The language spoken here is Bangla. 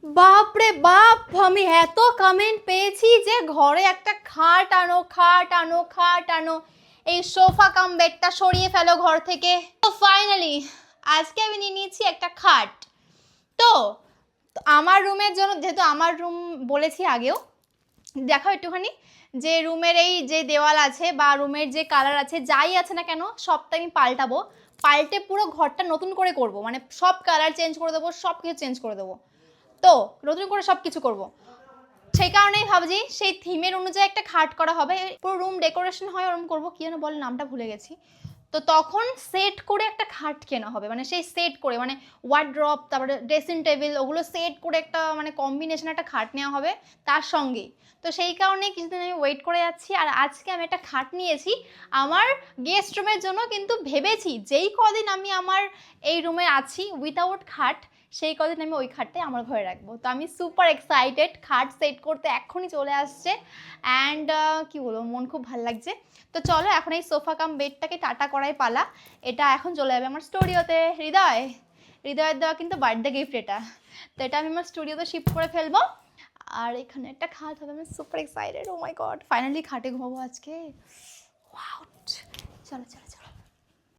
বাপরে বাপ, আমি এত কমেন্ট পেয়েছি যে ঘরে একটা খাট আনো, খাট আনো, খাট আনো, এই সোফা কাম বেডটা সরিয়ে ফেলো ঘর থেকে। তো ফাইনালি আজকে আমি নিয়ে নিয়েছি একটা খাট। তো আমার রুমের জন্য, যেহেতু আমার রুম বলেছি আগেও, দেখো একটুখানি যে রুমের এই যে দেওয়াল আছে বা রুমের যে কালার আছে, যাই আছে না কেন সবটা আমি পাল্টাবো, পাল্টে পুরো ঘরটা নতুন করে করব, মানে সব কালার চেঞ্জ করে দেবো, সব কিছু চেঞ্জ করে দেবো, তো নতুন করে সব কিছু করবো। সেই কারণেই ভাবছি সেই থিমের অনুযায়ী একটা খাট করা হবে, পুরো রুম ডেকোরেশন হয় ওরকম করবো, কি যেন বলে নামটা ভুলে গেছি। তো তখন সেট করে একটা খাট কেনা হবে, মানে সেই সেট করে, মানে ওয়ার্ড্রপ, তারপরে ড্রেসিং টেবিল, ওগুলো সেট করে একটা মানে কম্বিনেশন একটা খাট নেওয়া হবে তার সঙ্গেই। তো সেই কারণেই কিছুদিন আমি ওয়েট করে যাচ্ছি, আর আজকে আমি একটা খাট নিয়েছি আমার গেস্ট রুমের জন্য। কিন্তু ভেবেছি যেই কদিন আমি আমার এই রুমে আছি উইথাউট খাট, সেই কদিন আমি ওই খাটটাই আমার ঘরে রাখবো। তো আমি সুপার এক্সাইটেড, খাট সেট করতে এক্ষুনি চলে আসছে, অ্যান্ড কী বলবো, মন খুব ভালো লাগছে। তো চলো এখন এই সোফা কাম বেডটাকে টাটা করাই পালা। এটা এখন চলে যাবে আমার স্টুডিওতে। হৃদয়ের দেওয়া কিন্তু বার্থডে গিফট এটা। তো এটা আমি আমার স্টুডিওতে শিফট করে ফেলবো, আর এখানে একটা খাট হবে। আমি সুপার এক্সাইটেড, ও মাই গড, ফাইনালি খাটে ঘুমাবো আজকে। ওয়াও, চলো চলো চলো।